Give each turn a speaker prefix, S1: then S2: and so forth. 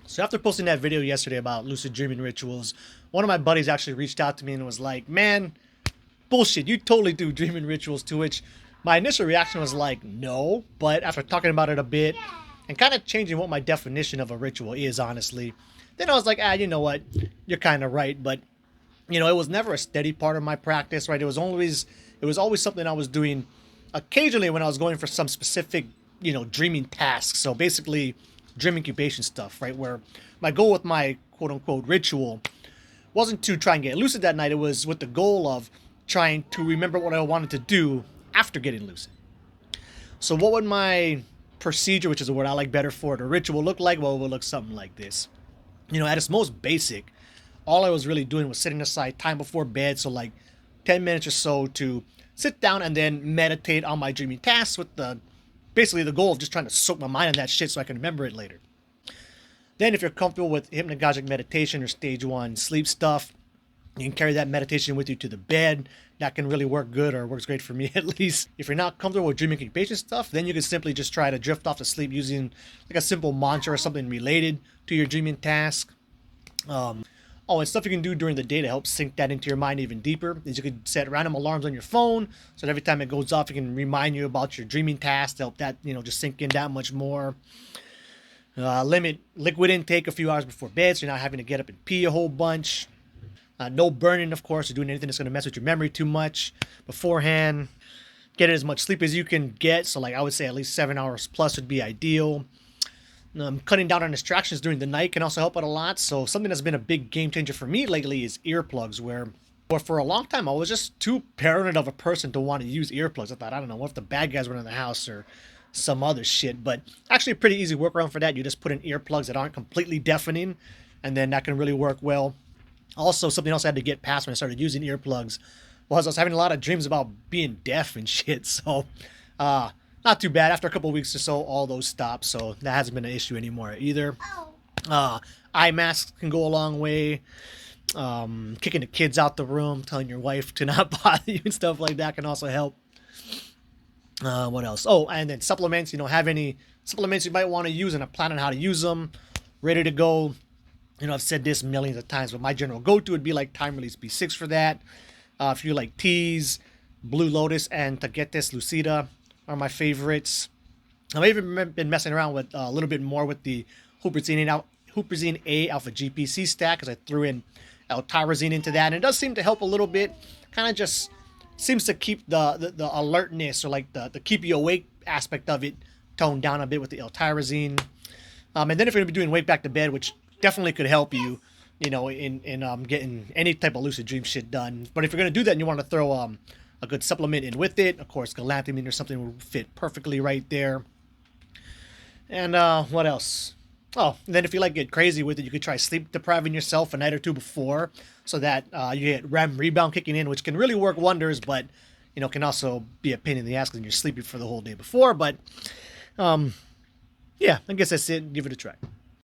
S1: So after posting that video yesterday about lucid dreaming rituals, one of my buddies actually reached out to me and was like, man, bullshit, you totally do dreaming rituals, to which my initial reaction was like, no. But after talking about it a bit and kind of changing what my definition of a ritual is, honestly, then I was like, you know what, you're kind of right. But, you know, it was never a steady part of my practice, right? It was always something I was doing occasionally when I was going for some specific, dreaming tasks. So basically dream incubation stuff, right? Where my goal with my quote unquote ritual wasn't to try and get lucid that night. It was with the goal of trying to remember what I wanted to do after getting lucid. So what would my procedure, which is a word I like better for it, a ritual look like? Well, it would look something like this. At its most basic, all I was really doing was setting aside time before bed. So like 10 minutes or so to sit down and then meditate on my dreaming tasks with basically the goal of just trying to soak my mind on that shit so I can remember it later. Then if you're comfortable with hypnagogic meditation or stage 1 sleep stuff, you can carry that meditation with you to the bed. That can really work good, or works great for me at least. If you're not comfortable with dream incubation stuff, then you can simply just try to drift off to sleep using like a simple mantra or something related to your dreaming task. And stuff you can do during the day to help sink that into your mind even deeper is you could set random alarms on your phone so that every time it goes off, it can remind you about your dreaming task to help that, just sink in that much more. Limit liquid intake a few hours before bed so you're not having to get up and pee a whole bunch. No burning, of course, or doing anything that's going to mess with your memory too much beforehand. Get as much sleep as you can get. So like I would say at least 7 hours plus would be ideal. Cutting down on distractions during the night can also help out a lot. So something that's been a big game changer for me lately is earplugs, where for a long time I was just too paranoid of a person to want to use earplugs. I thought, I don't know, what if the bad guys were in the house or some other shit. But actually a pretty easy workaround for that. You just put in earplugs that aren't completely deafening, and then that can really work well. Also, something else I had to get past when I started using earplugs was I was having a lot of dreams about being deaf and shit. So, not too bad. After a couple of weeks or so, all those stopped. So that hasn't been an issue anymore either. Eye masks can go a long way. Kicking the kids out the room, telling your wife to not bother you and stuff like that can also help. What else? Oh, and then supplements. Have any supplements you might want to use and a plan on how to use them, ready to go. I've said this millions of times, but my general go-to would be like time release B6 for that. If you like teas, Blue Lotus and to get this Lucida are my favorites. I've even been messing around with a little bit more with the Huperzine A Alpha GPC stack because I threw in L-tyrosine into that, and it does seem to help a little bit. Kind of just seems to keep the alertness or like the keep you awake aspect of it toned down a bit with the L-tyrosine. And then if you're going to be doing wake back to bed, which definitely could help you, in getting any type of lucid dream shit done. But if you're going to do that and you want to throw a good supplement in with it, of course, galantamine or something will fit perfectly right there. And what else? Oh, and then if you like get crazy with it, you could try sleep depriving yourself a night or two before so that you get REM rebound kicking in, which can really work wonders, but, can also be a pain in the ass because you're sleepy for the whole day before. But, yeah, I guess that's it. Give it a try.